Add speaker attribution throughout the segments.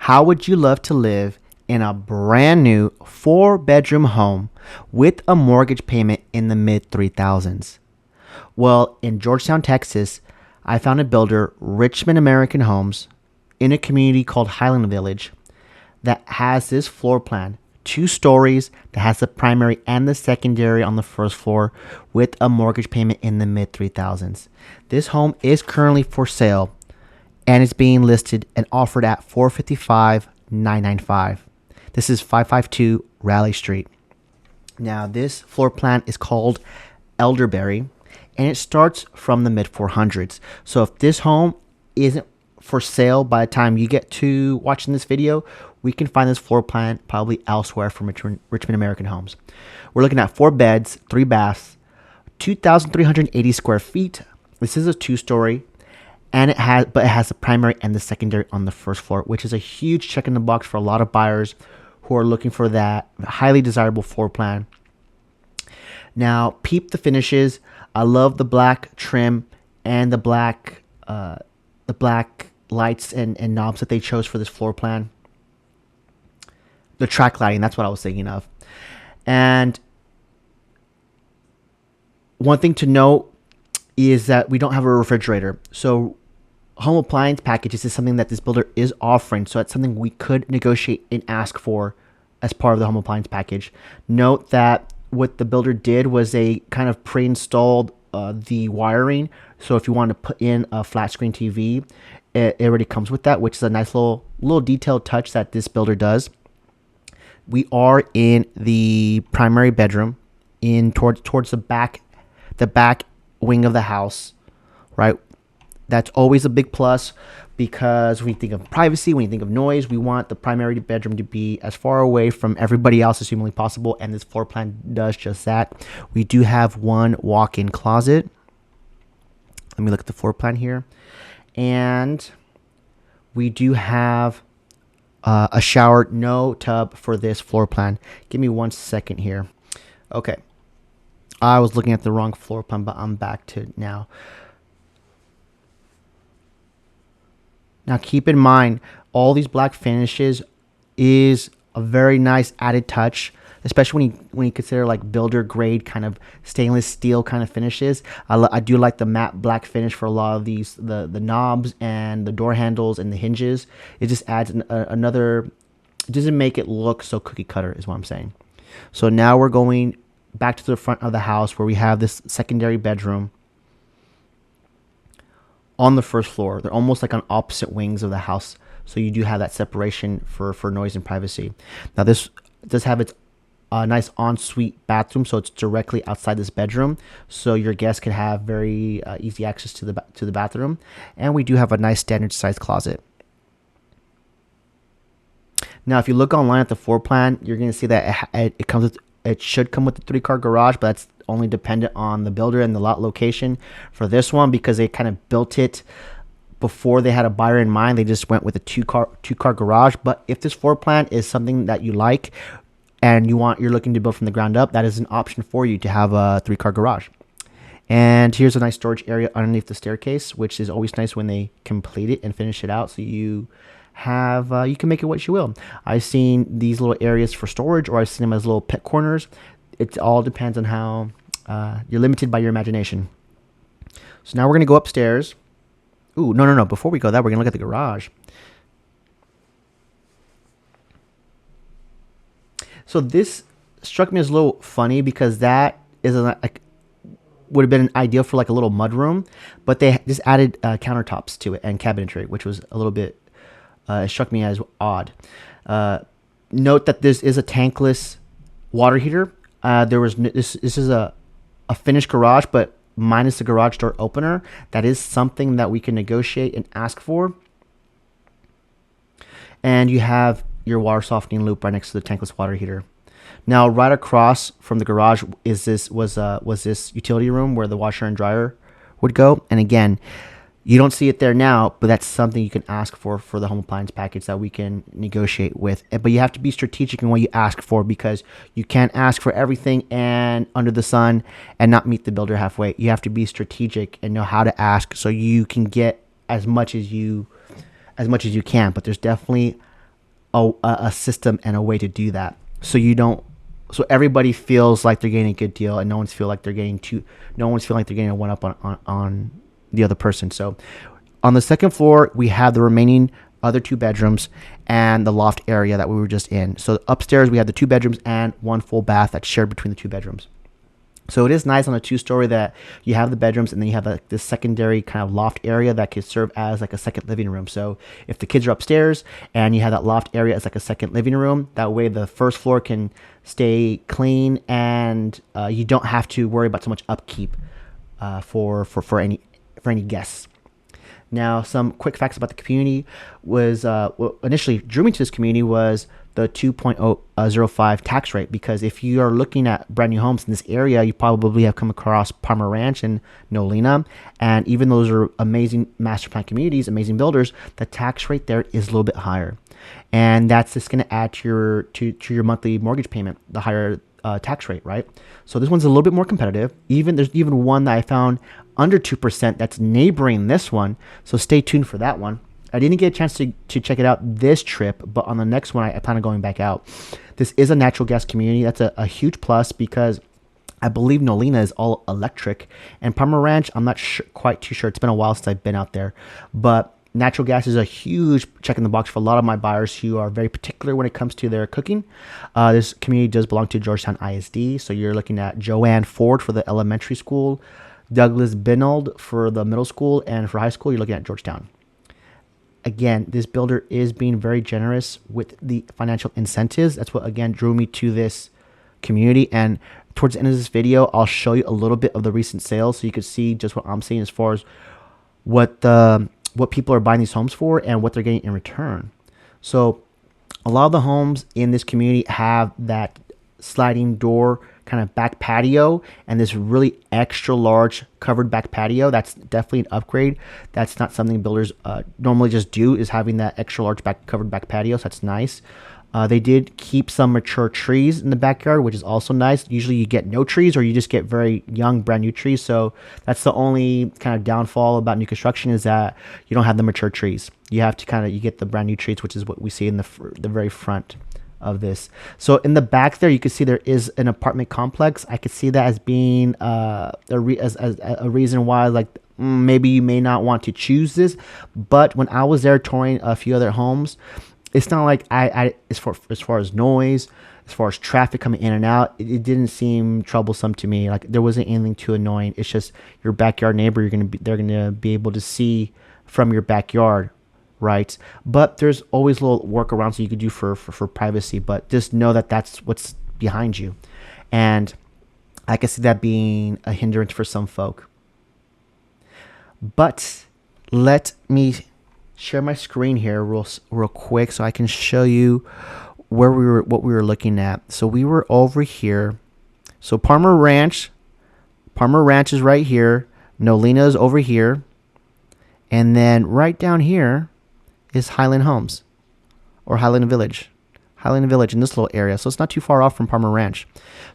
Speaker 1: How would you love to live in a brand new 4-bedroom home with a mortgage payment in the mid 3000s? Well, in Georgetown, Texas, I found a builder, Richmond American Homes, in a community called Highland Village that has this floor plan, 2 stories, that has the primary and the secondary on the first floor with a mortgage payment in the mid 3000s. This home is currently for sale and it's being listed and offered at $455,995. This is 552 Raleigh Street. Now, this floor plan is called Elderberry and it starts from the mid 400s. So if this home isn't for sale by the time you get to watching this video, we can find this floor plan probably elsewhere from Richmond American Homes. We're looking at 4 beds, 3 baths, 2,380 square feet. This is a 2-story, and it has the primary and the secondary on the first floor, which is a huge check in the box for a lot of buyers who are looking for that highly desirable floor plan. Now, peep the finishes. I love the black trim and the black lights and knobs that they chose for this floor plan. The track lighting, that's what I was thinking of. And one thing to note is that we don't have a refrigerator. So home appliance packages is something that this builder is offering. So that's something we could negotiate and ask for as part of the home appliance package. Note that what the builder did was they kind of pre-installed the wiring. So if you want to put in a flat screen TV, it already comes with that, which is a nice little detailed touch that this builder does. We are in the primary bedroom, in towards the back wing of the house, right? That's always a big plus because when you think of privacy, when you think of noise, we want the primary bedroom to be as far away from everybody else as humanly possible, and this floor plan does just that. We do have one walk-in closet. Let me look at the floor plan here. And we do have a shower, no tub for this floor plan. Give me 1 second here. Okay. I was looking at the wrong floor plan, but I'm back to now. Now keep in mind, all these black finishes is a very nice added touch, especially when you consider like builder grade kind of stainless steel kind of finishes. I do like the matte black finish for a lot of these, the knobs and the door handles and the hinges. It just adds another, it doesn't make it look so cookie cutter is what I'm saying. So now we're going back to the front of the house where we have this secondary bedroom on the first floor. They're almost like on opposite wings of the house. So you do have that separation for noise and privacy. Now this does have its nice ensuite bathroom, so it's directly outside this bedroom, so your guests can have very easy access to the bathroom. And we do have a nice standard size closet. Now, if you look online at the floor plan, you're going to see that it should come with a 3-car garage, but that's only dependent on the builder and the lot location for this one because they kind of built it before they had a buyer in mind. They just went with a 2-car garage. But if this floor plan is something that you like and you're looking to build from the ground up, that is an option for you to have a 3-car garage. And here's a nice storage area underneath the staircase, which is always nice when they complete it and finish it out. So you have you can make it what you will. I've seen these little areas for storage, or I've seen them as little pet corners. It all depends on how you're limited by your imagination. So now we're gonna go upstairs. Ooh, no. Before we go that, we're gonna look at the garage. So this struck me as a little funny because that is would have been ideal for like a little mud room, but they just added countertops to it and cabinetry, which was a little bit it struck me as odd. Note that this is a tankless water heater. This is a finished garage, but minus the garage door opener. That is something that we can negotiate and ask for. And you have your water softening loop right next to the tankless water heater. Now, right across from the garage was this utility room where the washer and dryer would go. And again, you don't see it there now, but that's something you can ask for the home appliance package that we can negotiate with. But you have to be strategic in what you ask for because you can't ask for everything and under the sun and not meet the builder halfway. You have to be strategic and know how to ask so you can get as much as you can. But there's definitely a system and a way to do that. So you don't. So everybody feels like they're getting a good deal, and no one's feel like they're getting No one's feeling like they're getting a one up on the other person. So on the second floor, we have the remaining other 2 bedrooms and the loft area that we were just in. So upstairs, we have the 2 bedrooms and 1 full bath that's shared between the 2 bedrooms. So it is nice on a 2-story that you have the bedrooms and then you have this secondary kind of loft area that could serve as like a second living room. So if the kids are upstairs and you have that loft area as like a second living room, that way the first floor can stay clean and you don't have to worry about so much upkeep for any guests. Now, some quick facts about the community was what initially drew me to this community was the 2.05 tax rate, because if you are looking at brand new homes in this area, you probably have come across Palmer Ranch and Nolina, and even those are amazing master plan communities, amazing builders, the tax rate there is a little bit higher, and that's just going to add to your monthly mortgage payment, the higher tax rate, right? So this one's a little bit more competitive. There's even one that I found under 2% that's neighboring this one, so stay tuned for that one. I didn't get a chance to check it out this trip, but on the next one, I plan on going back out. This is a natural gas community. That's a huge plus because I believe Nolina is all electric. And Palmer Ranch, I'm not quite too sure. It's been a while since I've been out there. But natural gas is a huge check in the box for a lot of my buyers who are very particular when it comes to their cooking. This community does belong to Georgetown ISD. So you're looking at Joanne Ford for the elementary school, Douglas Binold for the middle school, and for high school, you're looking at Georgetown. Again, this builder is being very generous with the financial incentives. That's what, again, drew me to this community. And towards the end of this video, I'll show you a little bit of the recent sales so you can see just what I'm seeing as far as what people are buying these homes for and what they're getting in return. So a lot of the homes in this community have that sliding door kind of back patio and this really extra large covered back patio. That's definitely an upgrade. That's not something builders normally just do, is having that extra large covered back patio. So that's nice. They did keep some mature trees in the backyard, which is also nice. Usually you get no trees or you just get very young brand new trees. So that's the only kind of downfall about new construction, is that you don't have the mature trees. You have to you get the brand new trees, which is what we see in the very front of this. So in the back there, you can see there is an apartment complex. I could see that as being a reason why maybe you may not want to choose this. But when I was there touring a few other homes, it's not like as far as noise, as far as traffic coming in and out, it didn't seem troublesome to me. Like there wasn't anything too annoying. It's just your backyard neighbor. They're gonna be able to see from your backyard, right? But there's always little workarounds that you could do for privacy. But just know that that's what's behind you, and I can see that being a hindrance for some folk. But let me share my screen here real quick so I can show you what we were looking at. So we were over here. So Palmer Ranch is right here. Nolina is over here. And then right down here is Highland Homes or Highland Village in this little area. So it's not too far off from Palmer Ranch.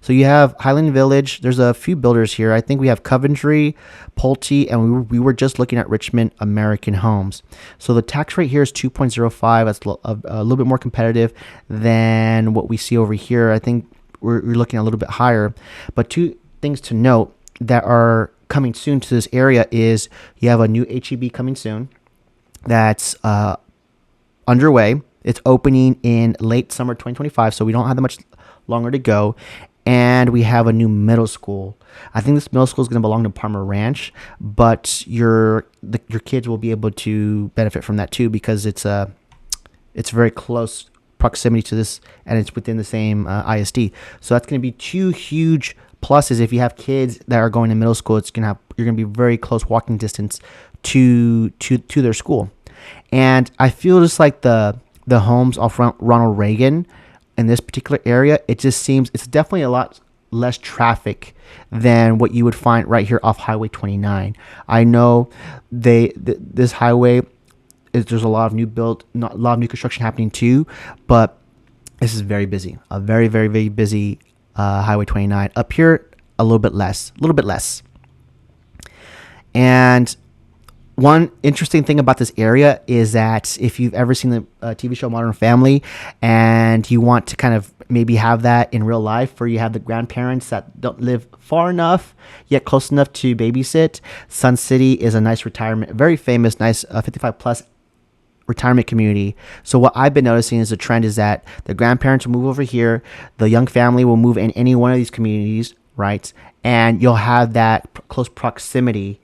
Speaker 1: So you have Highland Village. There's a few builders here. I think we have Coventry, Pulte, and we were just looking at Richmond American Homes. So the tax rate here is 2.05. That's a little bit more competitive than what we see over here. I think we're looking at a little bit higher. But two things to note that are coming soon to this area is you have a new HEB coming soon that's underway. It's opening in late summer 2025, so we don't have that much longer to go. And we have a new middle school. I think this middle school is going to belong to Palmer Ranch, but your kids will be able to benefit from that too, because it's very close proximity to this, and it's within the same ISD. So that's going to be two huge pluses. If you have kids that are going to middle school, you're going to be very close walking distance to their school. And I feel just like the homes off Ronald Reagan in this particular area, it just seems it's definitely a lot less traffic than what you would find right here off Highway 29. I know this highway there's a lot of new construction happening too, but this is very busy, a very, very, very busy Highway 29. Up here, a little bit less. And One interesting thing about this area is that if you've ever seen the TV show Modern Family and you want to kind of maybe have that in real life, where you have the grandparents that don't live far enough yet close enough to babysit, Sun City is a nice retirement, very famous, nice 55 plus retirement community. So what I've been noticing is the trend is that the grandparents will move over here, the young family will move in any one of these communities, right? And you'll have that close proximity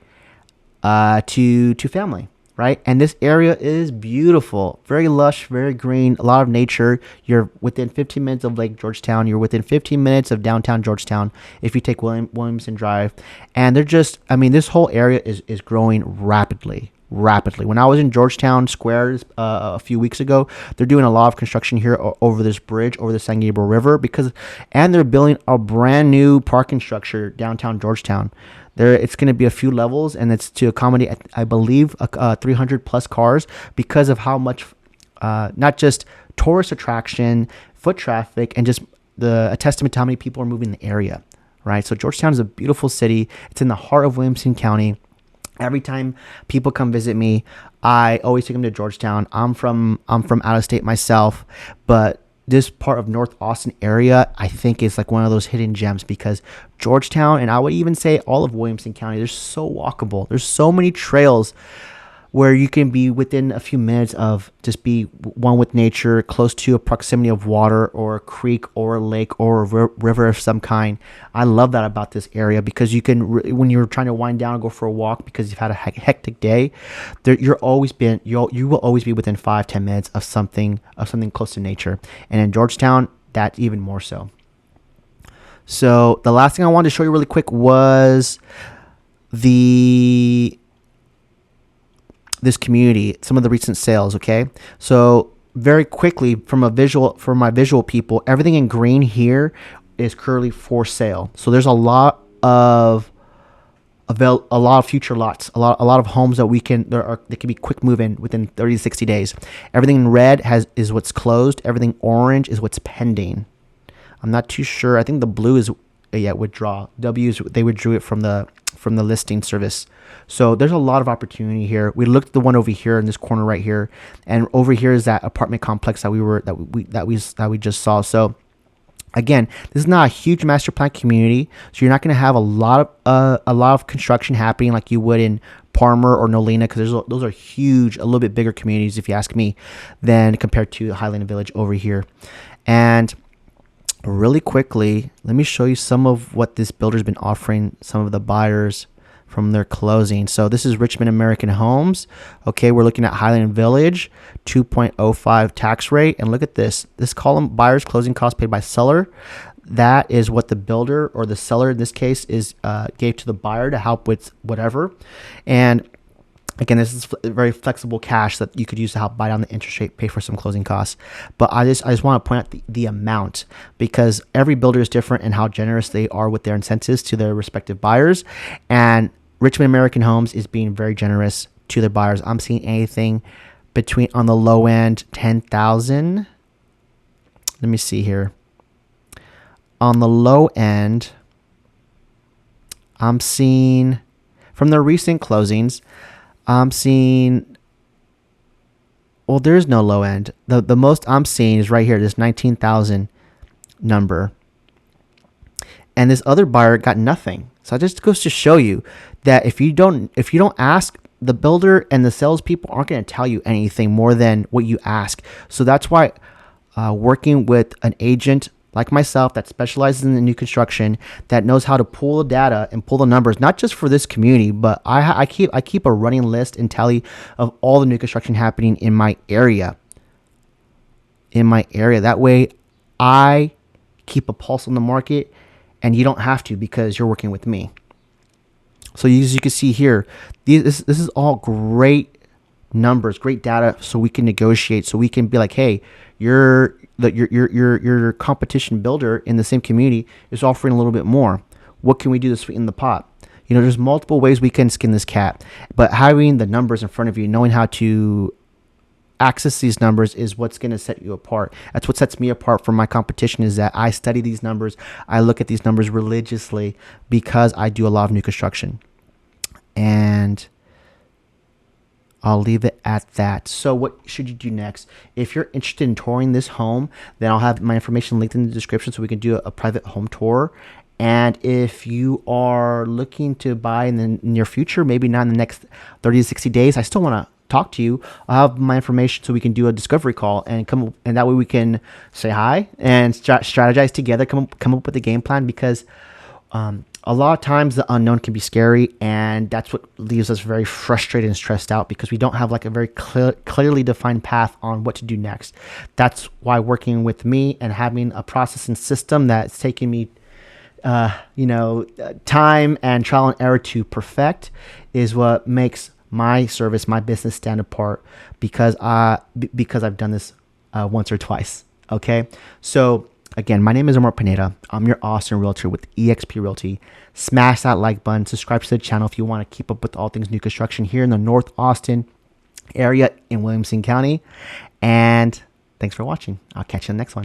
Speaker 1: to family, right? And this area is beautiful, very lush, very green, a lot of nature. You're within 15 minutes of Lake Georgetown. You're within 15 minutes of downtown Georgetown if you take Williamson Drive. And they're just, I mean, this whole area is growing rapidly. When I was in Georgetown Square a few weeks ago, they're doing a lot of construction here over this bridge over the San Gabriel River and they're building a brand new parking structure downtown Georgetown. It's going to be a few levels, and it's to accommodate, I believe, 300 plus cars because of how much, not just tourist attraction, foot traffic, and just a testament to how many people are moving in the area, right? So Georgetown is a beautiful city. It's in the heart of Williamson County. Every time people come visit me, I always take them to Georgetown. I'm from out of state myself, but this part of North Austin area, I think, is like one of those hidden gems because Georgetown, and I would even say all of Williamson County, they're so walkable. There's so many trails where you can be within a few minutes of just be one with nature, close to a proximity of water or a creek or a lake or a river of some kind. I love that about this area because you can, when you're trying to wind down and go for a walk because you've had a hectic day, you will always be within 5-10 minutes of something close to nature. And in Georgetown, that's even more so. So the last thing I wanted to show you really quick was this community, some of the recent sales. Okay, so very quickly for my visual people, everything in green here is currently for sale. So there's a lot of future lots, a lot of homes that they can be quick move in within 30 to 60 days. Everything in red is what's closed. Everything orange is what's pending. I'm not too sure. I think the blue is withdraw. They withdrew it from the listing service. So there's a lot of opportunity here. We looked at the one over here in this corner right here, and over here is that apartment complex that we just saw. So again, this is not a huge master plan community, so you're not going to have a lot of construction happening like you would in Parmer or Nolina, because those are huge, a little bit bigger communities, if you ask me, than compared to Highland Village over here. And really quickly, let me show you some of what this builder's been offering some of the buyers from their closing. So this is Richmond American Homes. Okay, we're looking at Highland Village, 2.05 tax rate. And look at this column, buyer's closing cost paid by seller. That is what the builder, or the seller in this case, gave to the buyer to help with whatever. And again, this is very flexible cash that you could use to help buy down the interest rate, pay for some closing costs. But I just want to point out the amount, because every builder is different and how generous they are with their incentives to their respective buyers. And Richmond American Homes is being very generous to their buyers. I'm seeing anything between, on the low end, 10,000. Let me see here. On the low end, I'm seeing, from the recent closings, I'm seeing, well, there's no low end. The most I'm seeing is right here, this 19,000 number. And this other buyer got nothing. So it just goes to show you that if you don't ask, the builder and the salespeople aren't going to tell you anything more than what you ask. So that's why working with an agent like myself that specializes in the new construction, that knows how to pull the data and pull the numbers, not just for this community, but I keep a running list and tally of all the new construction happening in my area. That way I keep a pulse on the market, and you don't have to, because you're working with me. So as you can see here, this is all great numbers, great data, so we can negotiate, so we can be like, hey, your competition builder in the same community is offering a little bit more. What can we do to sweeten the pot? There's multiple ways we can skin this cat, but having the numbers in front of you, knowing how to access these numbers, is what's going to set you apart. That's what sets me apart from my competition, is that I study these numbers. I look at these numbers religiously because I do a lot of new construction. And I'll leave it at that. So what should you do next? If you're interested in touring this home, then I'll have my information linked in the description so we can do a private home tour. And if you are looking to buy in the near future, maybe not in the next 30 to 60 days, I still want to talk to you. I'll have my information so we can do a discovery call and and that way we can say hi and strategize together, come up with a game plan, because a lot of times the unknown can be scary, and that's what leaves us very frustrated and stressed out, because we don't have like a very clearly defined path on what to do next. That's why working with me and having a process and system that's taken me time and trial and error to perfect is what makes my service, my business stand apart, because I've done this once or twice. Okay, so again, my name is Omar Pineda. I'm your Austin realtor with eXp Realty. Smash that like button, subscribe to the channel if you want to keep up with all things new construction here in the North Austin area in Williamson County. And thanks for watching. I'll catch you in the next one.